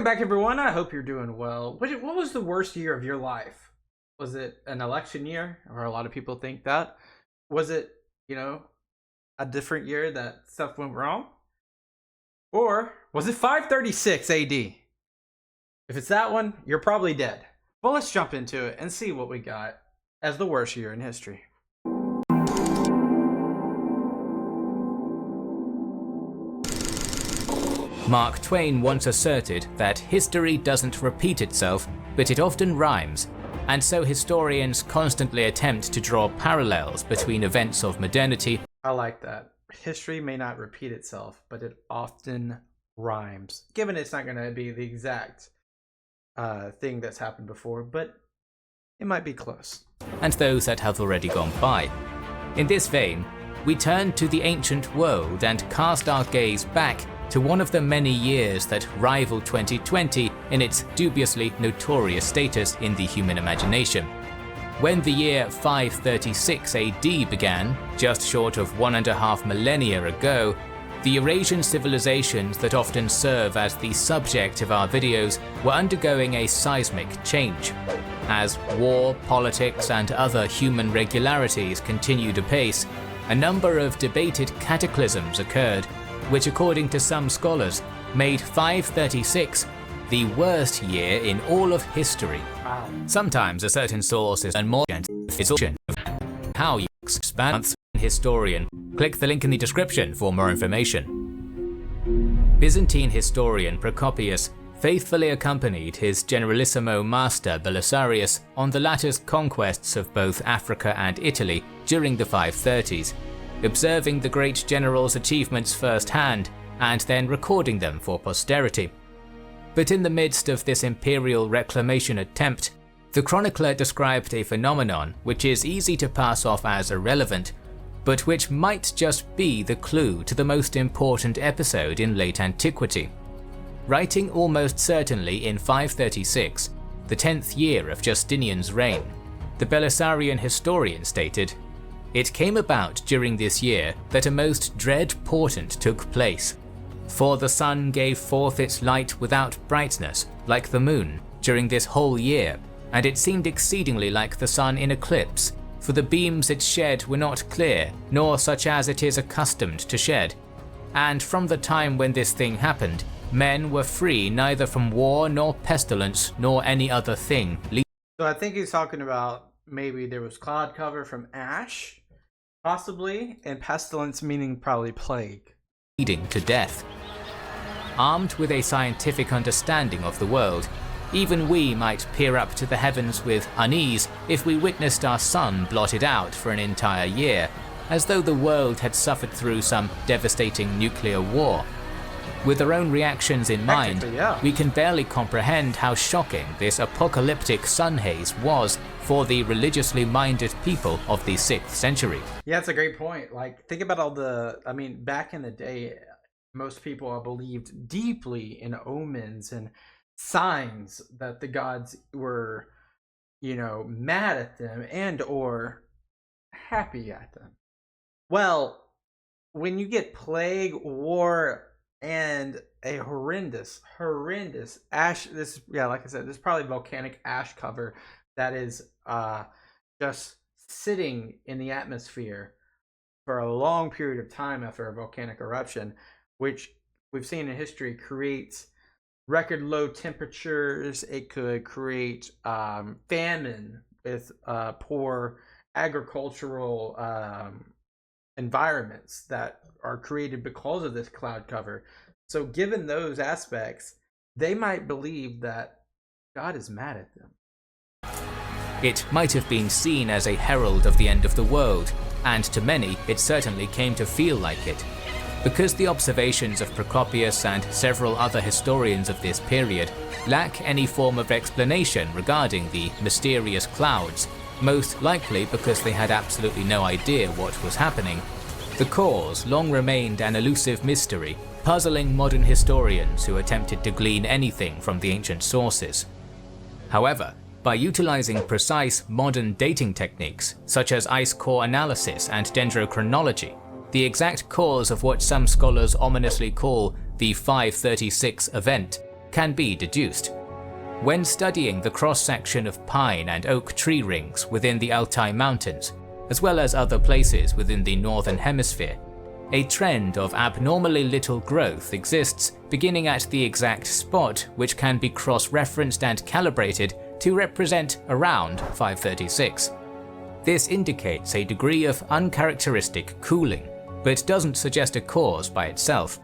Welcome back, everyone. I hope you're doing well. What was the worst year of your life? Was it an election year, or a lot of people think that? Was it, a different year that stuff went wrong? Or was it 536 AD? If it's that one, you're probably dead. Well, let's jump into it and see what we got as the worst year in history. Mark Twain once asserted that history doesn't repeat itself, but it often rhymes, and so historians constantly attempt to draw parallels between events of modernity. I like that. History may not repeat itself, but it often rhymes. Given it's not going to be the exact thing that's happened before, but it might be close. And those that have already gone by. In this vein, we turn to the ancient world and cast our gaze back to one of the many years that rival 2020 in its dubiously notorious status in the human imagination. When the year 536 AD began, just short of 1.5 millennia ago, the Eurasian civilizations that often serve as the subject of our videos were undergoing a seismic change. As war, politics, and other human regularities continued apace, a number of debated cataclysms occurred, which according to some scholars made 536 the worst year in all of history. Wow. Sometimes a certain source is more of how you expand historian. Click the link in the description for more information. Byzantine historian Procopius faithfully accompanied his generalissimo master Belisarius on the latter's conquests of both Africa and Italy during the 530s. Observing the great general's achievements firsthand, and then recording them for posterity. But in the midst of this imperial reclamation attempt, the chronicler described a phenomenon which is easy to pass off as irrelevant, but which might just be the clue to the most important episode in late antiquity. Writing almost certainly in 536, the 10th year of Justinian's reign, the Belisarian historian stated, "It came about during this year that a most dread portent took place. For the sun gave forth its light without brightness, like the moon, during this whole year, and it seemed exceedingly like the sun in eclipse, for the beams it shed were not clear, nor such as it is accustomed to shed. And from the time when this thing happened, men were free neither from war nor pestilence nor any other thing." So I think he's talking about maybe there was cloud cover from ash, possibly, and pestilence meaning probably plague. Leading to death. Armed with a scientific understanding of the world, even we might peer up to the heavens with unease if we witnessed our sun blotted out for an entire year, as though the world had suffered through some devastating nuclear war. With our own reactions in mind, we can barely comprehend how shocking this apocalyptic sun haze was for the religiously minded people of the 6th century. Yeah, that's a great point. Like, think about back in the day, most people believed deeply in omens and signs that the gods were, mad at them and or happy at them. Well, when you get plague, war, and a horrendous ash, like I said, this is probably volcanic ash cover that is just sitting in the atmosphere for a long period of time after a volcanic eruption, which we've seen in history creates record low temperatures. It could create famine with poor agricultural environments that are created because of this cloud cover. So given those aspects, they might believe that God is mad at them. It might have been seen as a herald of the end of the world, and to many it certainly came to feel like it. Because the observations of Procopius and several other historians of this period lack any form of explanation regarding the mysterious clouds, most likely because they had absolutely no idea what was happening, the cause long remained an elusive mystery, puzzling modern historians who attempted to glean anything from the ancient sources. However, by utilizing precise modern dating techniques such as ice core analysis and dendrochronology, the exact cause of what some scholars ominously call the 536 event can be deduced. When studying the cross-section of pine and oak tree rings within the Altai Mountains, as well as other places within the Northern Hemisphere, a trend of abnormally little growth exists beginning at the exact spot which can be cross-referenced and calibrated to represent around 536. This indicates a degree of uncharacteristic cooling, but doesn't suggest a cause by itself.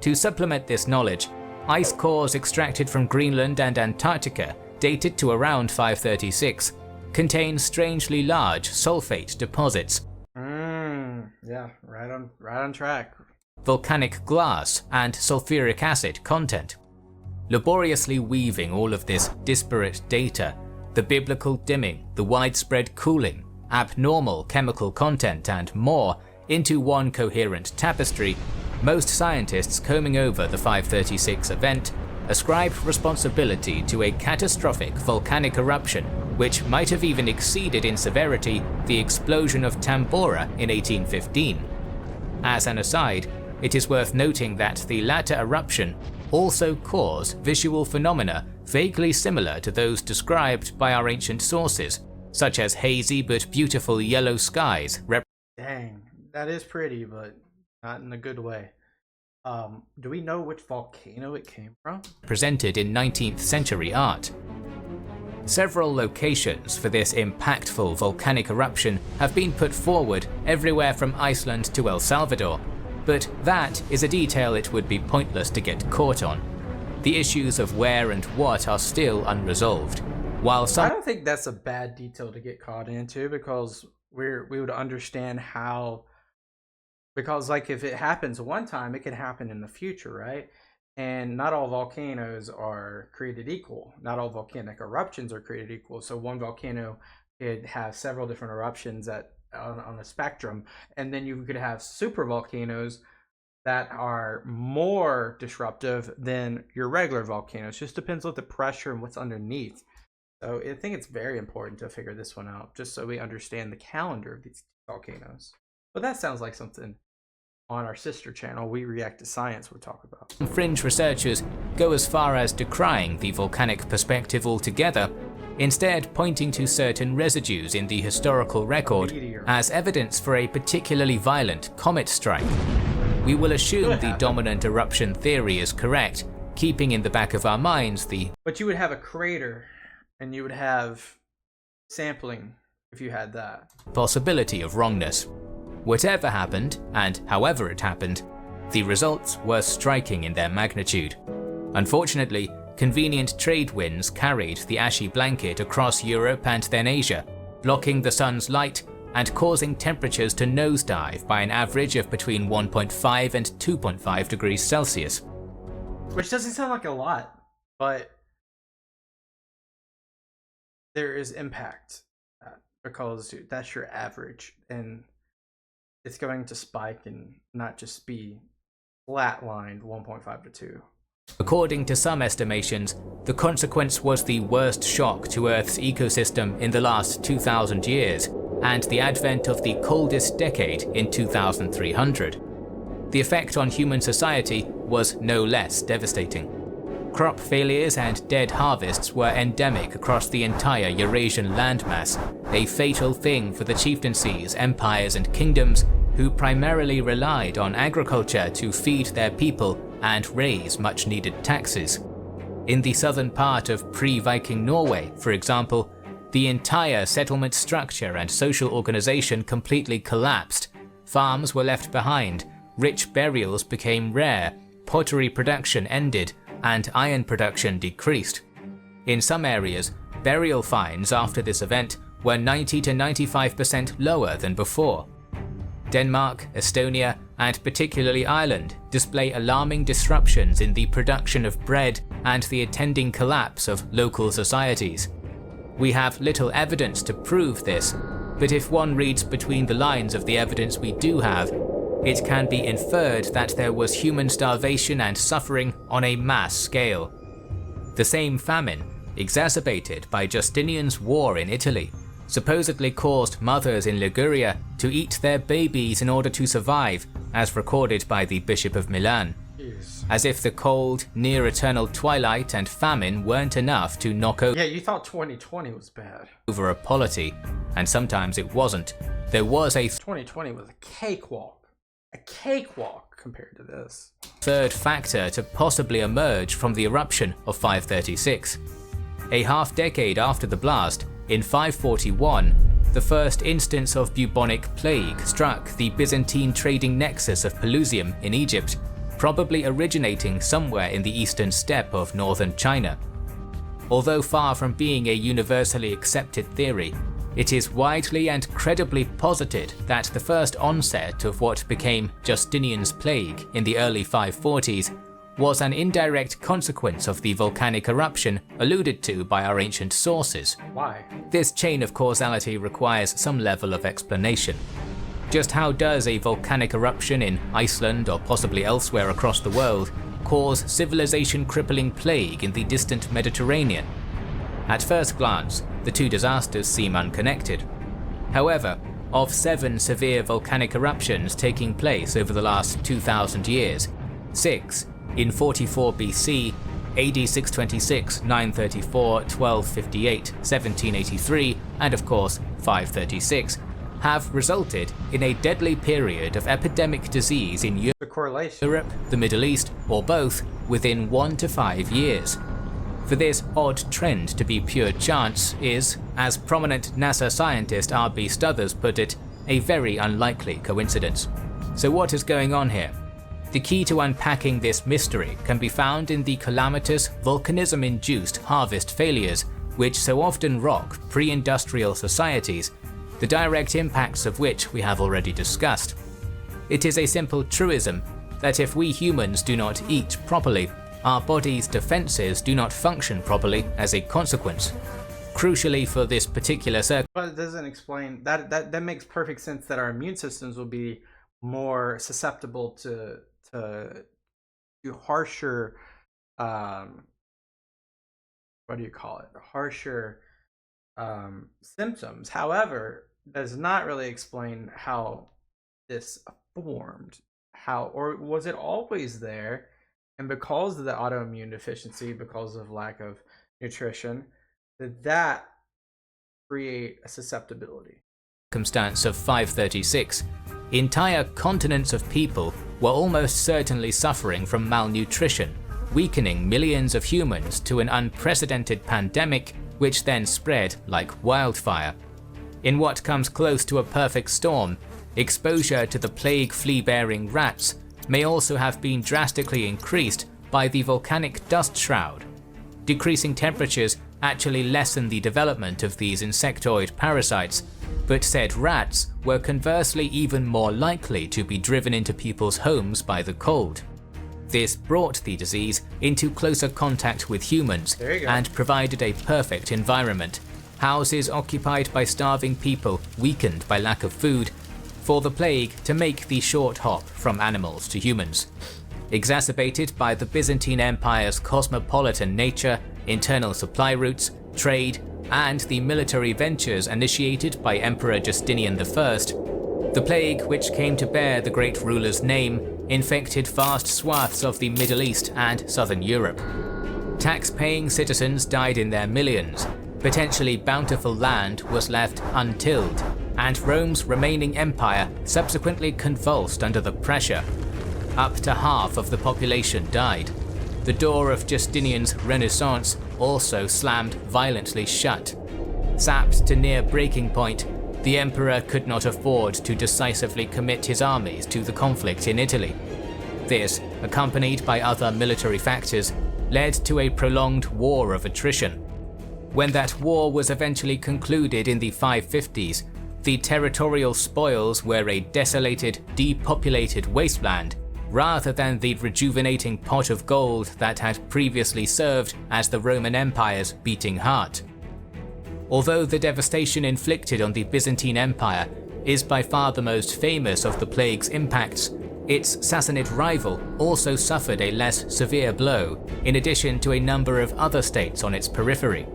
To supplement this knowledge, ice cores extracted from Greenland and Antarctica, dated to around 536, contain strangely large sulfate deposits. Yeah, right on track. Volcanic glass and sulfuric acid content. Laboriously weaving all of this disparate data, the biblical dimming, the widespread cooling, abnormal chemical content and more, into one coherent tapestry, most scientists combing over the 536 event ascribe responsibility to a catastrophic volcanic eruption which might have even exceeded in severity the explosion of Tambora in 1815. As an aside, it is worth noting that the latter eruption also caused visual phenomena vaguely similar to those described by our ancient sources, such as hazy but beautiful yellow skies. Dang, that is pretty, but not in a good way. Do we know which volcano it came from? Presented in 19th century art. Several locations for this impactful volcanic eruption have been put forward everywhere from Iceland to El Salvador, but that is a detail it would be pointless to get caught on. The issues of where and what are still unresolved. While some I don't think that's a bad detail to get caught into, because we would understand how, because like if it happens one time, it can happen in the future, right? And not all volcanoes are created equal. Not all volcanic eruptions are created equal. So one volcano could have several different eruptions on a spectrum, and then you could have super volcanoes that are more disruptive than your regular volcanoes. Just depends on the pressure and what's underneath. So I think it's very important to figure this one out, just so we understand the calendar of these volcanoes. But that sounds like something on our sister channel, We React to Science, we'll talk about. Fringe researchers go as far as decrying the volcanic perspective altogether, instead pointing to certain residues in the historical record as evidence for a particularly violent comet strike. We will assume the dominant eruption theory is correct, keeping in the back of our minds the But you would have a crater, and you would have sampling if you had that possibility of wrongness. Whatever happened, and however it happened, the results were striking in their magnitude. Unfortunately, convenient trade winds carried the ashy blanket across Europe and then Asia, blocking the sun's light and causing temperatures to nosedive by an average of between 1.5 and 2.5 degrees Celsius. Which doesn't sound like a lot, but there is impact, because that's your average, and it's going to spike and not just be flatlined 1.5 to 2. According to some estimations, the consequence was the worst shock to Earth's ecosystem in the last 2,000 years, and the advent of the coldest decade in 2300. The effect on human society was no less devastating. Crop failures and dead harvests were endemic across the entire Eurasian landmass, a fatal thing for the chieftaincies, empires and kingdoms who primarily relied on agriculture to feed their people and raise much-needed taxes. In the southern part of pre-Viking Norway, for example, the entire settlement structure and social organization completely collapsed. Farms were left behind, rich burials became rare, pottery production ended, and iron production decreased. In some areas, burial finds after this event were 90 to 95% lower than before. Denmark, Estonia, and particularly Ireland display alarming disruptions in the production of bread and the attending collapse of local societies. We have little evidence to prove this, but if one reads between the lines of the evidence we do have, it can be inferred that there was human starvation and suffering on a mass scale. The same famine, exacerbated by Justinian's war in Italy, supposedly caused mothers in Liguria to eat their babies in order to survive, as recorded by the Bishop of Milan. Jeez. as if the cold, near-eternal twilight and famine weren't enough to knock Yeah, you thought 2020 was bad. over a polity, and sometimes it wasn't. There was a 2020 was a cakewalk. A cakewalk compared to this. third factor to possibly emerge from the eruption of 536. A half-decade after the blast, in 541, the first instance of bubonic plague struck the Byzantine trading nexus of Pelusium in Egypt, probably originating somewhere in the eastern steppe of northern China. Although far from being a universally accepted theory, it is widely and credibly posited that the first onset of what became Justinian's plague in the early 540s was an indirect consequence of the volcanic eruption alluded to by our ancient sources. Why? This chain of causality requires some level of explanation. Just how does a volcanic eruption in Iceland or possibly elsewhere across the world cause civilization-crippling plague in the distant Mediterranean? At first glance, the two disasters seem unconnected. However, of 7 severe volcanic eruptions taking place over the last 2,000 years, 6 in 44 BC, AD 626, 934, 1258, 1783, and of course 536, have resulted in a deadly period of epidemic disease in The correlation. Europe, the Middle East, or both within 1 to 5 years. For this odd trend to be pure chance is, as prominent NASA scientist R.B. Stothers put it, a very unlikely coincidence. So what is going on here? The key to unpacking this mystery can be found in the calamitous volcanism-induced harvest failures which so often rock pre-industrial societies, the direct impacts of which we have already discussed. It is a simple truism that if we humans do not eat properly, our body's defenses do not function properly as a consequence. Crucially for this particular But it doesn't explain that makes perfect sense that our immune systems will be more susceptible to harsher what do you call it? Harsher symptoms. However, does not really explain how this formed. How, or was it always there? And because of the autoimmune deficiency, because of lack of nutrition, did that create a susceptibility? circumstance of 536, entire continents of people were almost certainly suffering from malnutrition, weakening millions of humans to an unprecedented pandemic which then spread like wildfire. In what comes close to a perfect storm, exposure to the plague flea-bearing rats may also have been drastically increased by the volcanic dust shroud. Decreasing temperatures actually lessen the development of these insectoid parasites, but said rats were conversely even more likely to be driven into people's homes by the cold. This brought the disease into closer contact with humans and provided a perfect environment. Houses occupied by starving people, weakened by lack of food, for the plague to make the short hop from animals to humans. Exacerbated by the Byzantine Empire's cosmopolitan nature, internal supply routes, trade, and the military ventures initiated by Emperor Justinian I, the plague, which came to bear the great ruler's name, infected vast swaths of the Middle East and southern Europe. Tax-paying citizens died in their millions, potentially bountiful land was left untilled, and Rome's remaining empire subsequently convulsed under the pressure. Up to half of the population died. The door of Justinian's Renaissance also slammed violently shut. Sapped to near breaking point, the emperor could not afford to decisively commit his armies to the conflict in Italy. This, accompanied by other military factors, led to a prolonged war of attrition. When that war was eventually concluded in the 550s, the territorial spoils were a desolated, depopulated wasteland, rather than the rejuvenating pot of gold that had previously served as the Roman Empire's beating heart. Although the devastation inflicted on the Byzantine Empire is by far the most famous of the plague's impacts, its Sassanid rival also suffered a less severe blow, in addition to a number of other states on its periphery.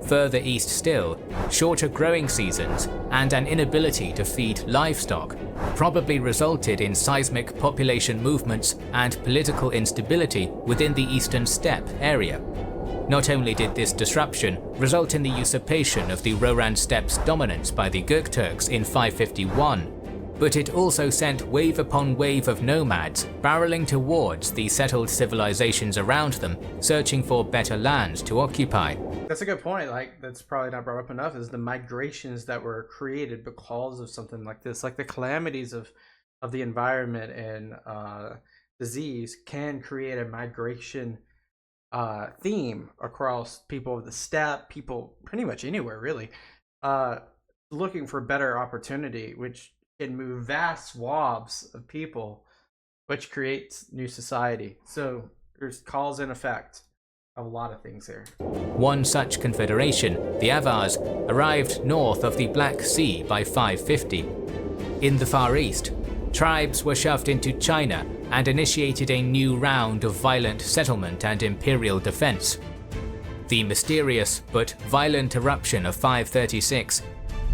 Further east still, shorter growing seasons and an inability to feed livestock probably resulted in seismic population movements and political instability within the eastern steppe area. Not only did this disruption result in the usurpation of the Roran steppe's dominance by the Göktürks in 551, but it also sent wave upon wave of nomads barreling towards the settled civilizations around them, searching for better lands to occupy. That's a good point. Like, that's probably not brought up enough, is the migrations that were created because of something like this. Like the calamities of the environment and disease can create a migration theme across people of the steppe, people pretty much anywhere really, looking for better opportunity, which can move vast swaths of people, which creates new society. So there's cause and effect of a lot of things here. One such confederation, the Avars, arrived north of the Black Sea by 550. In the Far East, tribes were shoved into China and initiated a new round of violent settlement and imperial defense. The mysterious but violent eruption of 536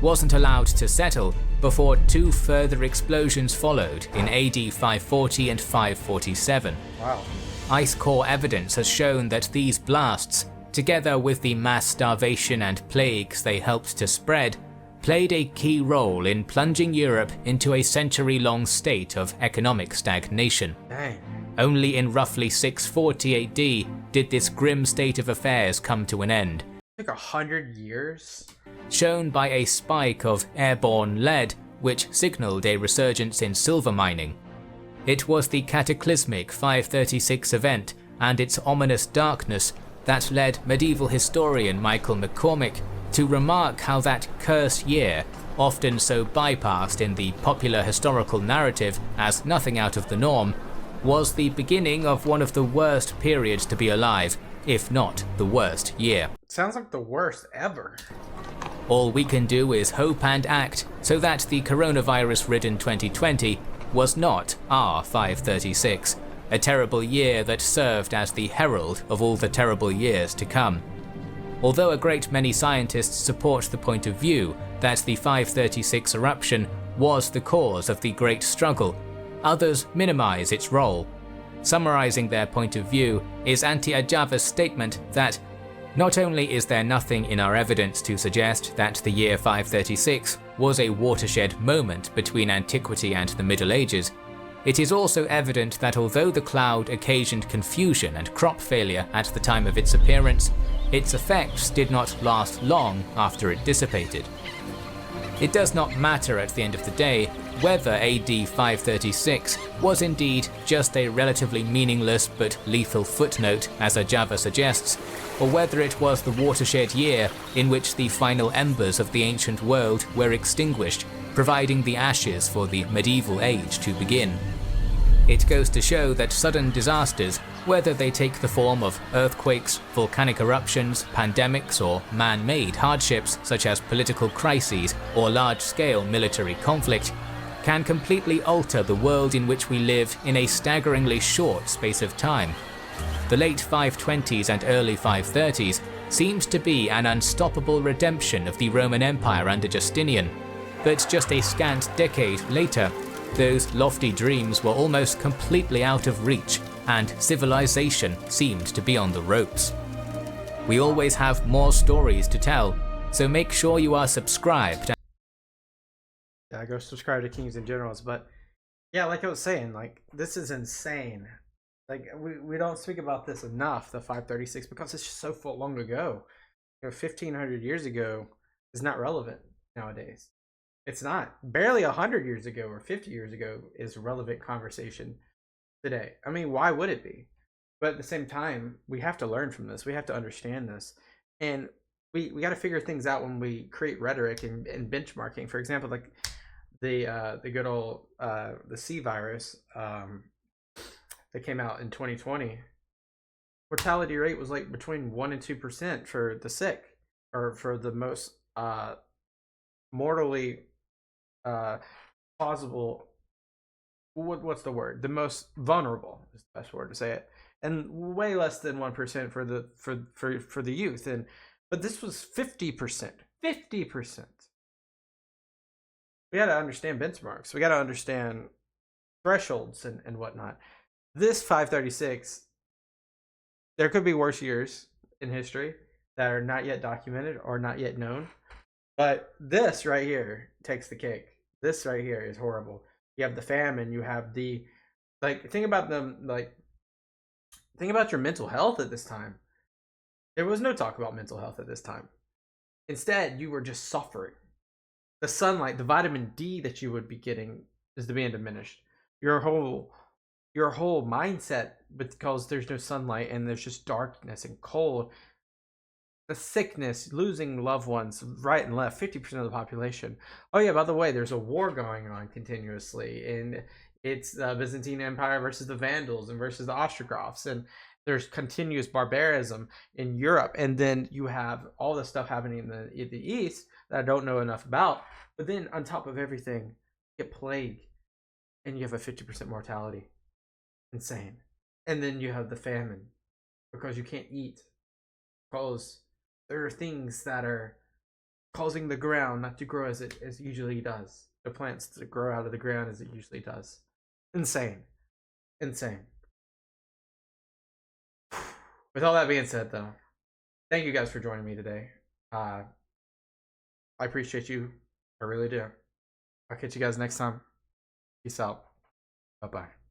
wasn't allowed to settle before two further explosions followed in AD 540 and 547. Wow. Ice core evidence has shown that these blasts, together with the mass starvation and plagues they helped to spread, played a key role in plunging Europe into a century-long state of economic stagnation. Dang. Only in roughly 640 AD did this grim state of affairs come to an end. Like 100 years? Shown by a spike of airborne lead which signaled a resurgence in silver mining. It was the cataclysmic 536 event and its ominous darkness that led medieval historian Michael McCormick to remark how that cursed year, often so bypassed in the popular historical narrative as nothing out of the norm, was the beginning of one of the worst periods to be alive, if not the worst year. Sounds like the worst ever. All we can do is hope and act so that the coronavirus-ridden 2020 was not our 536, a terrible year that served as the herald of all the terrible years to come. Although a great many scientists support the point of view that the 536 eruption was the cause of the Great Struggle, others minimize its role. Summarizing their point of view is Anti-Ajava's statement that not only is there nothing in our evidence to suggest that the year 536 was a watershed moment between antiquity and the Middle Ages, it is also evident that although the cloud occasioned confusion and crop failure at the time of its appearance, its effects did not last long after it dissipated. It does not matter at the end of the day whether AD 536 was indeed just a relatively meaningless but lethal footnote, as Ajava suggests, or whether it was the watershed year in which the final embers of the ancient world were extinguished, providing the ashes for the medieval age to begin. It goes to show that sudden disasters, whether they take the form of earthquakes, volcanic eruptions, pandemics, or man-made hardships such as political crises or large-scale military conflict, can completely alter the world in which we live in a staggeringly short space of time. The late 520s and early 530s seems to be an unstoppable redemption of the Roman Empire under Justinian, but just a scant decade later, those lofty dreams were almost completely out of reach, and civilization seemed to be on the ropes. We always have more stories to tell, so make sure you are subscribed. Yeah, go subscribe to Kings and Generals. But yeah, like I was saying, like, this is insane. Like, we don't speak about this enough, the 536, because it's just so long ago. 1,500 years ago is not relevant nowadays. It's not. Barely 100 years ago or 50 years ago is relevant conversation today. I mean, why would it be? But at the same time, we have to learn from this. We have to understand this. And we got to figure things out when we create rhetoric and benchmarking. For example, like the good old the C virus that came out in 2020. Mortality rate was like between 1% and 2% for the sick, or for the most mortally plausible, what's the word, the most vulnerable is the best word to say it, and way less than 1% for the youth. And But this was 50%. 50%. We got to understand benchmarks. We got to understand thresholds and whatnot. This 536, there could be worse years in history that are not yet documented or not yet known. But this right here takes the cake. This right here is horrible. You have the famine. You have the, like, think about them, like, think about your mental health at this time. There was no talk about mental health at this time. Instead, you were just suffering. The sunlight, the vitamin D that you would be getting is being diminished. Your whole mindset, because there's no sunlight and there's just darkness and cold, the sickness, losing loved ones right and left, 50% of the population. Oh yeah, by the way, there's a war going on continuously, and it's the Byzantine Empire versus the Vandals and versus the Ostrogoths, and there's continuous barbarism in Europe, and then you have all this stuff happening in the East that I don't know enough about. But then on top of everything, you get plague, and you have a 50% mortality. Insane. And then you have the famine because you can't eat, because there are things that are causing the ground not to grow as it usually does. The plants to grow out of the ground as it usually does. Insane. Insane. With all that being said, though, thank you guys for joining me today. I appreciate you. I really do. I'll catch you guys next time. Peace out. Bye-bye.